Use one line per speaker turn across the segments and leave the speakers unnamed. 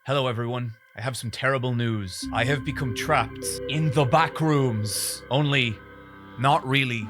Hello everyone, I have some terrible news. I have become trapped in the Backrooms. Only, not really.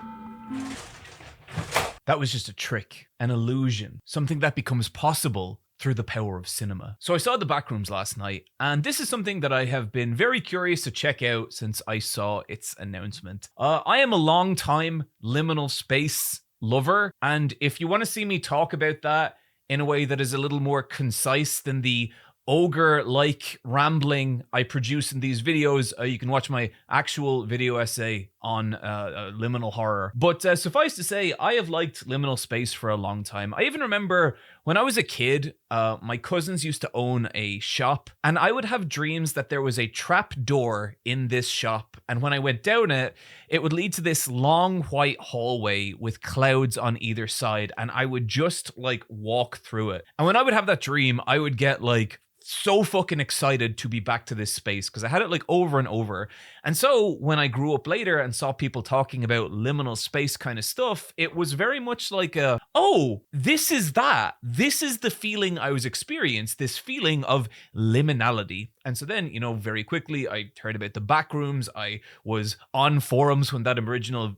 That was just a trick, an illusion, something that becomes possible through the power of cinema. So I saw the Backrooms last night, and this is something that I have been very curious to check out since I saw its announcement. I am a long time liminal space lover, and if you want to see me talk about that in a way that is a little more concise than the ogre-like rambling I produce in these videos, you can watch my actual video essay on liminal horror. But suffice to say, I have liked liminal space for a long time. I even remember when I was a kid, my cousins used to own a shop, and I would have dreams that there was a trap door in this shop, and when I went down it, it would lead to this long white hallway with clouds on either side, and I would just like walk through it. And when I would have that dream, I would get like so fucking excited to be back to this space because I had it like over and over. And so when I grew up later and saw people talking about liminal space kind of stuff, it was very much like oh, this is that. This is the feeling I was experiencing, this feeling of liminality. And so then, you know, very quickly, I heard about the Backrooms. I was on forums when that original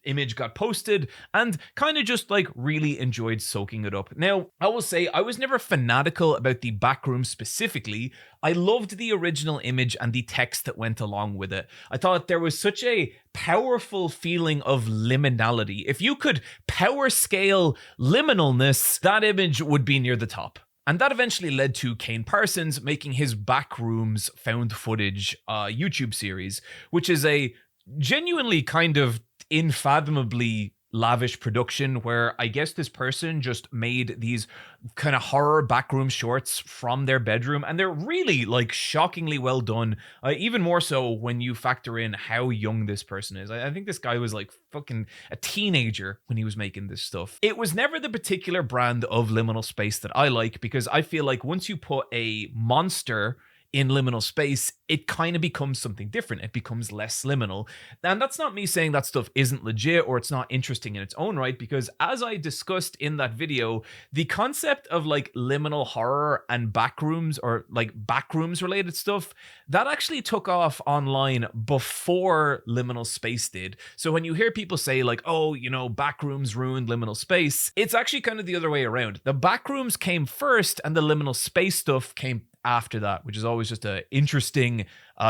image got posted and kind of just like really enjoyed soaking it up. Now, I will say I was never fanatical about the Backrooms specifically. I loved the original image and the text that went along with it. I thought there was such a powerful feeling of liminality. If you could power scale liminalness, that image would be near the top. And that eventually led to Kane Parsons making his Backrooms found footage YouTube series, which is a genuinely kind of unfathomably lavish production where I guess this person just made these kind of horror backroom shorts from their bedroom, and they're really like shockingly well done, even more so when you factor in how young this person is. I think this guy was like fucking a teenager when he was making this stuff. It was never the particular brand of liminal space that I like, because I feel like once you put a monster in liminal space, it kind of becomes something different. It becomes less liminal. And that's not me saying that stuff isn't legit or it's not interesting in its own right, because as I discussed in that video, the concept of like liminal horror and backrooms or like backrooms related stuff, that actually took off online before liminal space did. So when you hear people say like, oh, you know, backrooms ruined liminal space, it's actually kind of the other way around. The backrooms came first and the liminal space stuff came after that, which is always just an interesting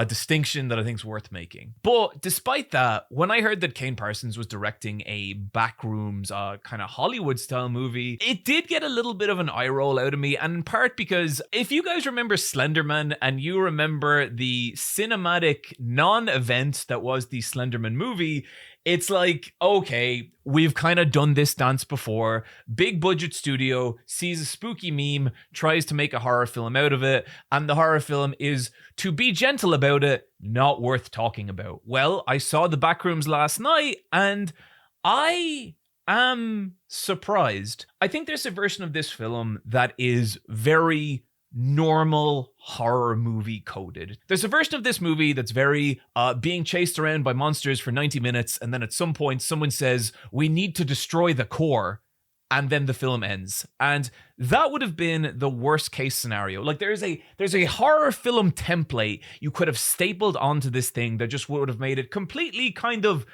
distinction that I think is worth making. But despite that, when I heard that Kane Parsons was directing a Backrooms kind of Hollywood style movie, it did get a little bit of an eye roll out of me, and in part because if you guys remember Slenderman and you remember the cinematic non-event that was the Slenderman movie, it's like, okay, we've kind of done this dance before. Big budget studio sees a spooky meme, tries to make a horror film out of it, and the horror film is, to be gentle about it, not worth talking about. Well, I saw the Backrooms last night, and I am surprised. I think there's a version of this film that is very normal horror movie coded. There's a version of this movie that's very being chased around by monsters for 90 minutes, and then at some point someone says, we need to destroy the core, and then the film ends. And that would have been the worst case scenario. Like there's a horror film template you could have stapled onto this thing that just would have made it completely kind of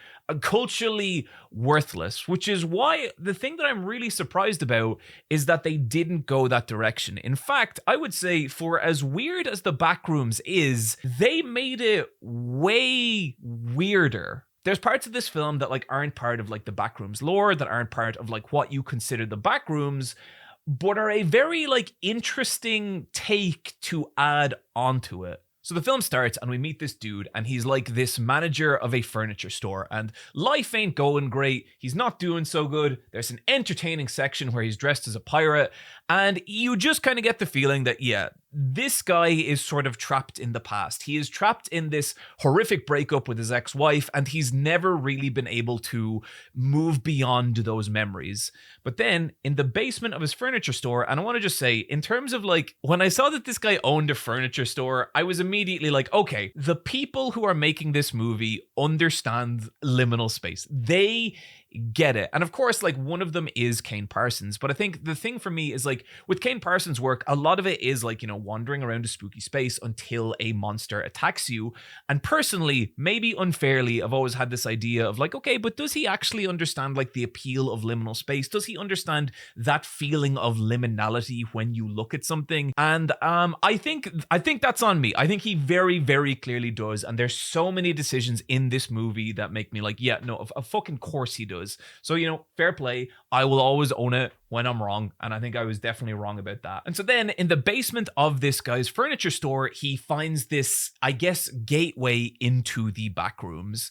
culturally worthless, which is why the thing that I'm really surprised about is that they didn't go that direction. In fact, I would say for as weird as the Backrooms is, they made it way weirder. There's parts of this film that like aren't part of like the Backrooms lore, that aren't part of like what you consider the Backrooms, but are a very like interesting take to add onto it. So the film starts and we meet this dude, and he's like this manager of a furniture store, and life ain't going great. He's not doing so good. There's an entertaining section where he's dressed as a pirate, and you just kind of get the feeling that, yeah, this guy is sort of trapped in the past. He is trapped in this horrific breakup with his ex-wife, and he's never really been able to move beyond those memories. But then in the basement of his furniture store, and I want to just say, in terms of like, when I saw that this guy owned a furniture store, I was immediately like, okay, the people who are making this movie understand liminal space. They get it. And of course, like one of them is Kane Parsons. But I think the thing for me is like with Kane Parsons' work, a lot of it is like, wandering around a spooky space until a monster attacks you. And personally, maybe unfairly, I've always had this idea of like, okay, but does he actually understand like the appeal of liminal space? Does he understand that feeling of liminality when you look at something? And I think that's on me. I think he very, very clearly does. And there's so many decisions in this movie that make me like, yeah, no, of fucking course he does. So, fair play. I will always own it when I'm wrong. And I think I was definitely wrong about that. And so then in the basement of this guy's furniture store, he finds this, I guess, gateway into the Backrooms.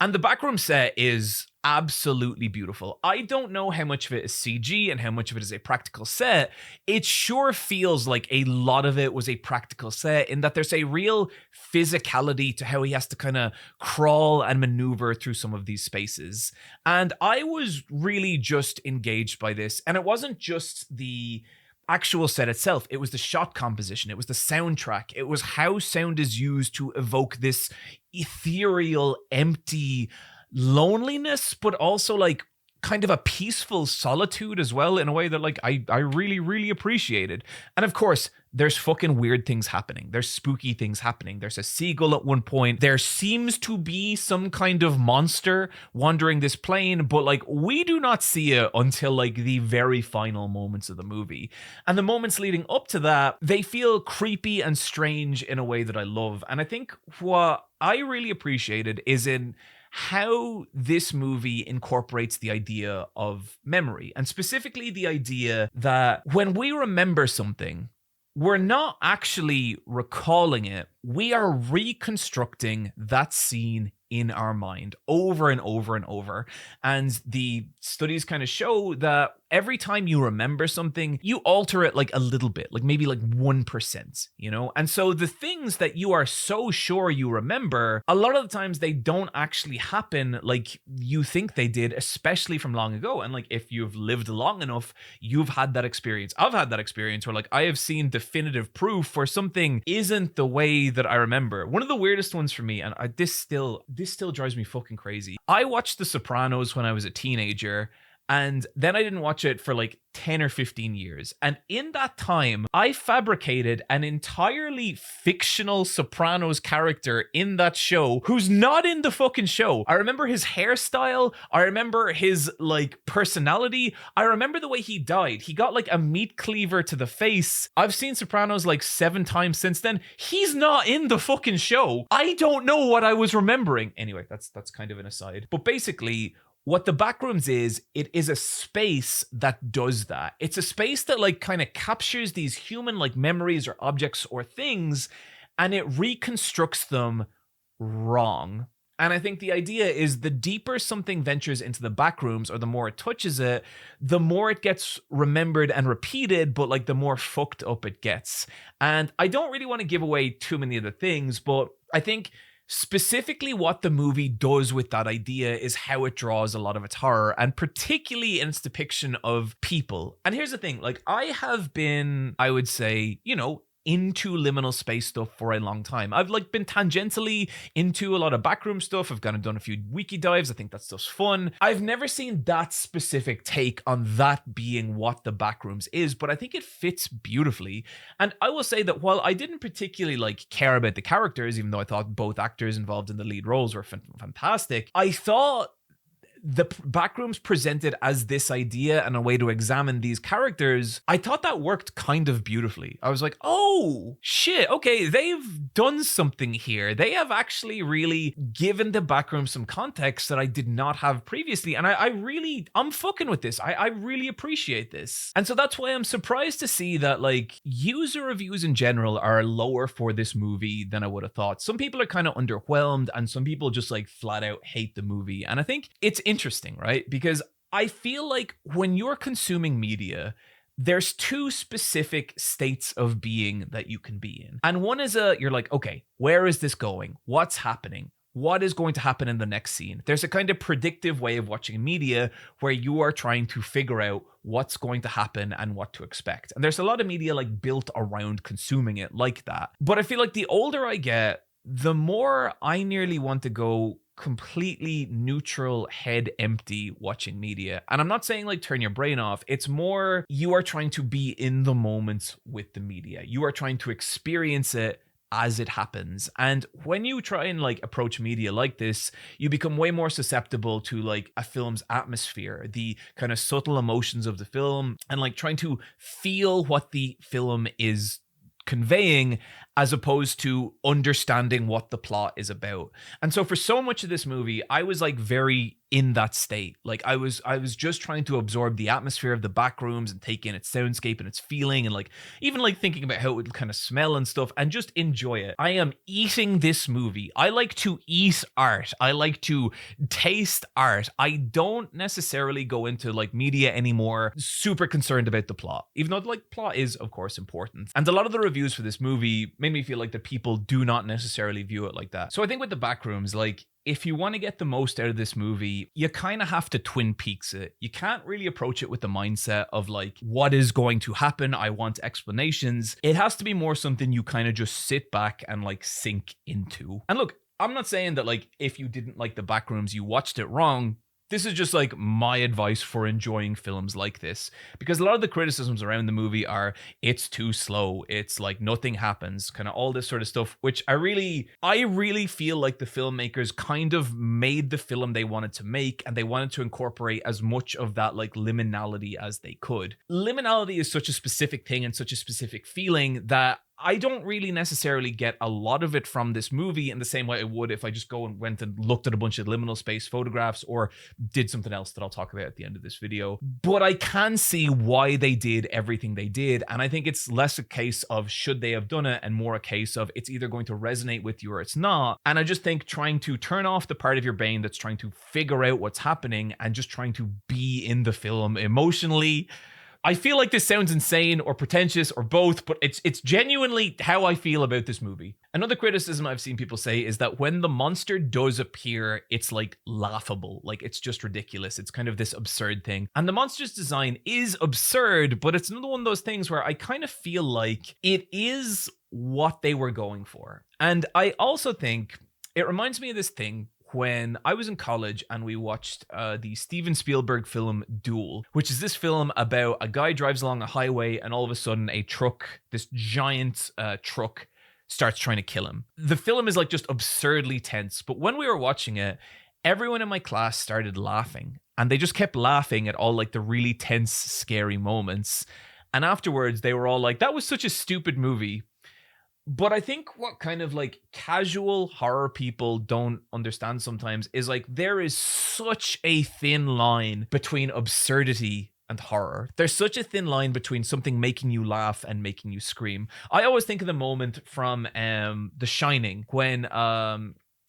And the backroom set is absolutely beautiful. I don't know how much of it is CG and how much of it is a practical set. It sure feels like a lot of it was a practical set in that there's a real physicality to how he has to kind of crawl and maneuver through some of these spaces. And I was really just engaged by this. And it wasn't just the actual set itself, it was the shot composition, it was the soundtrack, it was how sound is used to evoke this ethereal, empty loneliness, but also like kind of a peaceful solitude as well, in a way that like I really, really appreciated. And of course, there's fucking weird things happening. There's spooky things happening. There's a seagull at one point. There seems to be some kind of monster wandering this plane, but like we do not see it until like the very final moments of the movie. And the moments leading up to that, they feel creepy and strange in a way that I love. And I think what I really appreciated is in how this movie incorporates the idea of memory, and specifically the idea that when we remember something, we're not actually recalling it. We are reconstructing that scene in our mind over and over and over. And the studies kind of show that every time you remember something, you alter it like a little bit, like maybe like 1%, And so the things that you are so sure you remember, a lot of the times they don't actually happen like you think they did, especially from long ago. And like if you've lived long enough, you've had that experience. I've had that experience where like I have seen definitive proof where something isn't the way that I remember. One of the weirdest ones for me, and this still drives me fucking crazy. I watched The Sopranos when I was a teenager, and then I didn't watch it for like 10 or 15 years. And in that time, I fabricated an entirely fictional Sopranos character in that show who's not in the fucking show. I remember his hairstyle. I remember his like personality. I remember the way he died. He got like a meat cleaver to the face. I've seen Sopranos like 7 times since then. He's not in the fucking show. I don't know what I was remembering. Anyway, that's kind of an aside. But basically, what the Backrooms is, it is a space that does that. It's a space that like kind of captures these human like memories or objects or things, and it reconstructs them wrong. And I think the idea is the deeper something ventures into the Backrooms, or the more it touches it, the more it gets remembered and repeated, but like the more fucked up it gets. And I don't really want to give away too many of the things, but I think specifically what the movie does with that idea is how it draws a lot of its horror, and particularly in its depiction of people. And here's the thing, like I have been, I would say, into liminal space stuff for a long time. I've like been tangentially into a lot of backroom stuff. I've kind of done a few wiki dives. I think that stuff's fun. I've never seen that specific take on that being what the Backrooms is, but I think it fits beautifully. And I will say that while I didn't particularly like care about the characters, even though I thought both actors involved in the lead roles were fantastic, I thought the Backrooms presented as this idea and a way to examine these characters, I thought that worked kind of beautifully. I was like, oh, shit, okay, they've done something here. They have actually really given the Backrooms some context that I did not have previously. And I'm fucking with this. I really appreciate this. And so that's why I'm surprised to see that like user reviews in general are lower for this movie than I would have thought. Some people are kind of underwhelmed, and some people just like flat out hate the movie. And I think it's interesting, right? Because I feel like when you're consuming media, there's 2 specific states of being that you can be in. And one is you're like, okay, where is this going? What's happening? What is going to happen in the next scene? There's a kind of predictive way of watching media where you are trying to figure out what's going to happen and what to expect. And there's a lot of media like built around consuming it like that. But I feel like the older I get, the more I nearly want to go completely neutral, head empty watching media. And I'm not saying like turn your brain off. It's more you are trying to be in the moment with the media. You are trying to experience it as it happens. And when you try and like approach media like this, you become way more susceptible to like a film's atmosphere, the kind of subtle emotions of the film, and like trying to feel what the film is conveying as opposed to understanding what the plot is about. And so for so much of this movie, I was like very in that state. Like I was just trying to absorb the atmosphere of the Backrooms and take in its soundscape and its feeling, and like even like thinking about how it would kind of smell and stuff, and just enjoy it. I am eating this movie. I like to eat art. I like to taste art. I don't necessarily go into like media anymore super concerned about the plot, even though like plot is of course important. And a lot of the reviews for this movie made me feel like that people do not necessarily view it like that. So I think with the Backrooms, like if you want to get the most out of this movie, you kind of have to Twin Peaks it. You can't really approach it with the mindset of like, what is going to happen? I want explanations. It has to be more something you kind of just sit back and like sink into. And look, I'm not saying that like if you didn't like the Backrooms, you watched it wrong. This is just like my advice for enjoying films like this, because a lot of the criticisms around the movie are it's too slow, it's like nothing happens, kind of all this sort of stuff, which I really feel like the filmmakers kind of made the film they wanted to make, and they wanted to incorporate as much of that like liminality as they could. Liminality is such a specific thing and such a specific feeling that I don't really necessarily get a lot of it from this movie in the same way I would if I just went and looked at a bunch of liminal space photographs or did something else that I'll talk about at the end of this video. But I can see why they did everything they did, and I think it's less a case of should they have done it and more a case of it's either going to resonate with you or it's not. And I just think trying to turn off the part of your brain that's trying to figure out what's happening and just trying to be in the film emotionally. I feel like this sounds insane or pretentious or both, but it's genuinely how I feel about this movie. Another criticism I've seen people say is that when the monster does appear, it's like laughable. Like it's just ridiculous. It's kind of this absurd thing. And the monster's design is absurd, but it's another one of those things where I kind of feel like it is what they were going for. And I also think it reminds me of this thing when I was in college and we watched the Steven Spielberg film Duel, which is this film about a guy drives along a highway and all of a sudden a truck, this giant truck, starts trying to kill him. The film is like just absurdly tense, but when we were watching it, everyone in my class started laughing, and they just kept laughing at all like the really tense, scary moments. And afterwards they were all like, that was such a stupid movie. But I think what kind of like casual horror people don't understand sometimes is like there is such a thin line between absurdity and horror. There's such a thin line between something making you laugh and making you scream. I always think of the moment from The Shining when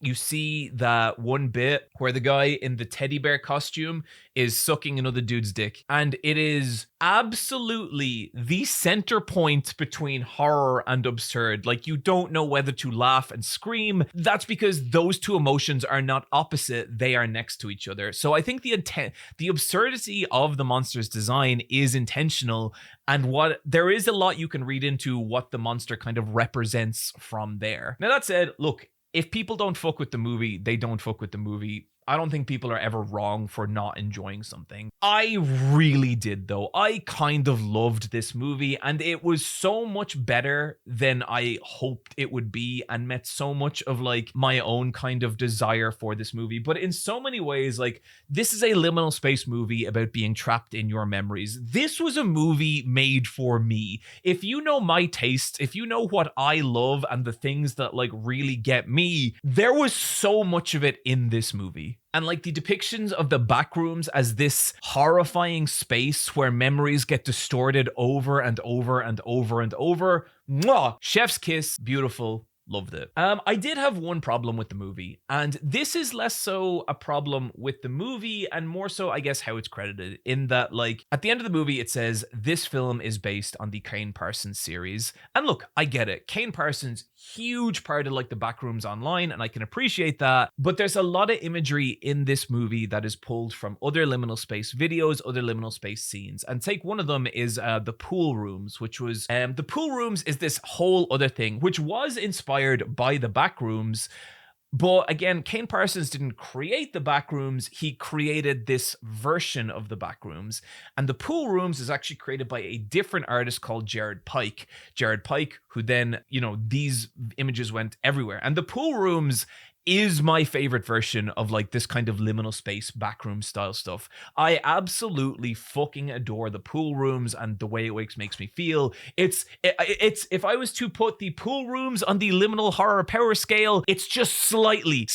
you see that one bit where the guy in the teddy bear costume is sucking another dude's dick. And it is absolutely the center point between horror and absurd. Like you don't know whether to laugh and scream. That's because those two emotions are not opposite. They are next to each other. So I think the absurdity of the monster's design is intentional. And there is a lot you can read into what the monster kind of represents from there. Now that said, look, if people don't fuck with the movie, they don't fuck with the movie. I don't think people are ever wrong for not enjoying something. I really did, though. I kind of loved this movie, and it was so much better than I hoped it would be, and met so much of like my own kind of desire for this movie. But in so many ways, like this is a liminal space movie about being trapped in your memories. This was a movie made for me. If you know my tastes, if you know what I love and the things that like really get me, there was so much of it in this movie. And like the depictions of the Backrooms as this horrifying space where memories get distorted over and over and over and over. Mwah! Chef's kiss. Beautiful. Loved it. I did have one problem with the movie, and this is less so a problem with the movie and more so, I guess, how it's credited, in that, like, at the end of the movie, it says, this film is based on the Kane Parsons series. And look, I get it. Kane Parsons, huge part of, like, the Backrooms online, and I can appreciate that, but there's a lot of imagery in this movie that is pulled from other liminal space videos, other liminal space scenes. And take one of them is the pool rooms, which was, the pool rooms is this whole other thing, which was inspired by the Backrooms, But again, Kane Parsons didn't create the Backrooms, he created this version of the Backrooms. And the Pool Rooms is actually created by a different artist called Jared Pike. Jared Pike, who then, these images went everywhere. And the Pool Rooms is my favorite version of like this kind of liminal space backroom style stuff. I absolutely fucking adore the Pool Rooms and the way it makes me feel. It's if I was to put the Pool Rooms on the liminal horror power scale, it's just slightly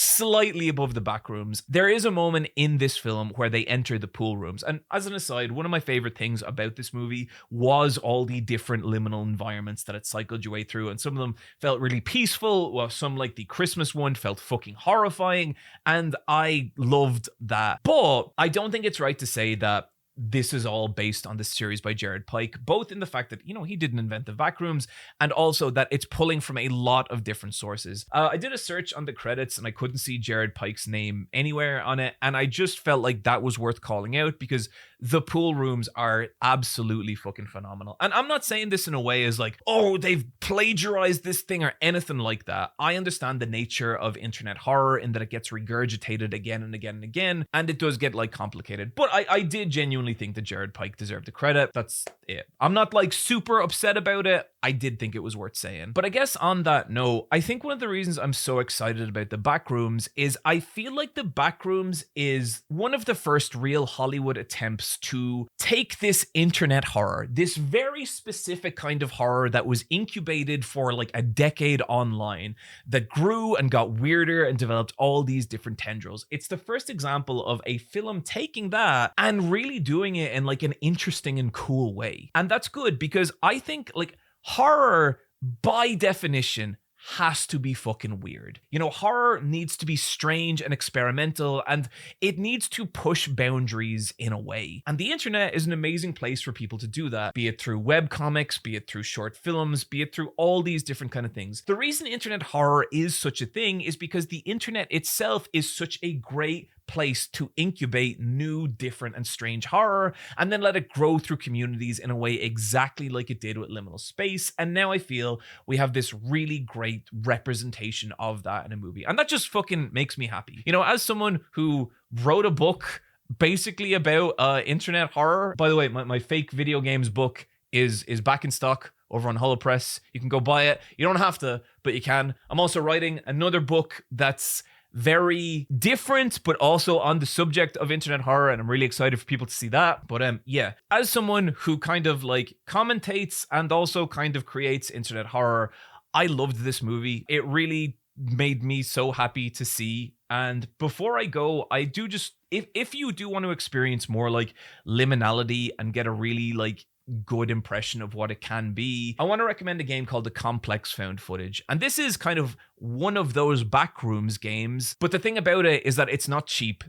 above the Backrooms. There is a moment in this film where they enter the Pool Rooms, and as an aside, one of my favorite things about this movie was all the different liminal environments that it cycled your way through, and some of them felt really peaceful, while some, like the Christmas one, felt fucking horrifying, and I loved that. But I don't think it's right to say that this is all based on the series by Jared Pike, both in the fact that, he didn't invent the Backrooms, and also that it's pulling from a lot of different sources. I did a search on the credits and I couldn't see Jared Pike's name anywhere on it, and I just felt like that was worth calling out because the Pool Rooms are absolutely fucking phenomenal. And I'm not saying this in a way as like, oh, they've plagiarized this thing or anything like that. I understand the nature of internet horror in that it gets regurgitated again and again and again, and it does get like complicated. But I did genuinely think that Jared Pike deserved the credit. That's it. I'm not like super upset about it. I did think it was worth saying. But I guess on that note, I think one of the reasons I'm so excited about the Backrooms is I feel like the Backrooms is one of the first real Hollywood attempts to take this internet horror, this very specific kind of horror that was incubated for like a decade online, that grew and got weirder and developed all these different tendrils. It's the first example of a film taking that and really doing it in like an interesting and cool way. And that's good because I think like horror by definition has to be fucking weird. Horror needs to be strange and experimental, and it needs to push boundaries in a way. And the internet is an amazing place for people to do that, be it through webcomics, be it through short films, be it through all these different kind of things. The reason internet horror is such a thing is because the internet itself is such a great place to incubate new, different, and strange horror, and then let it grow through communities in a way exactly like it did with liminal space. And now I feel we have this really great representation of that in a movie, and that just fucking makes me happy. As someone who wrote a book basically about internet horror, by the way, my fake video games book is back in stock over on HoloPress. You can go buy it. You don't have to, but you can. I'm also writing another book that's very different, but also on the subject of internet horror, and I'm really excited for people to see that. But yeah, as someone who kind of like commentates and also kind of creates internet horror, I loved this movie. It really made me so happy to see. And before I go, I do just, if you do want to experience more like liminality and get a really like good impression of what it can be, I want to recommend a game called The Complex Found Footage. And this is kind of one of those Backrooms games, but the thing about it is that it's not cheap.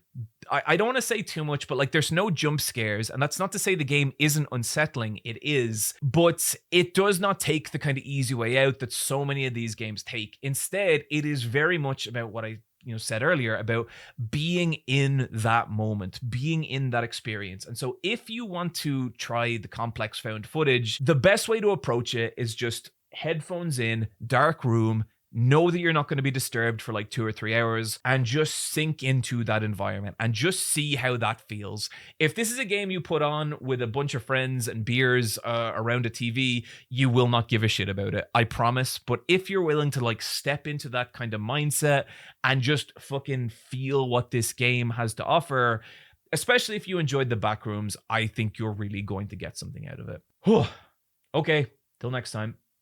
I don't want to say too much, but like there's no jump scares, and that's not to say the game isn't unsettling. It is, but it does not take the kind of easy way out that so many of these games take. Instead, it is very much about what I said earlier, about being in that moment, being in that experience. And so if you want to try The Complex Found Footage, the best way to approach it is just headphones in, dark room, know that you're not going to be disturbed for like 2 or 3 hours, and just sink into that environment and just see how that feels. If this is a game you put on with a bunch of friends and beers around a TV, you will not give a shit about it, I promise. But if you're willing to like step into that kind of mindset and just fucking feel what this game has to offer, especially if you enjoyed the Backrooms, I think you're really going to get something out of it. Okay, till next time.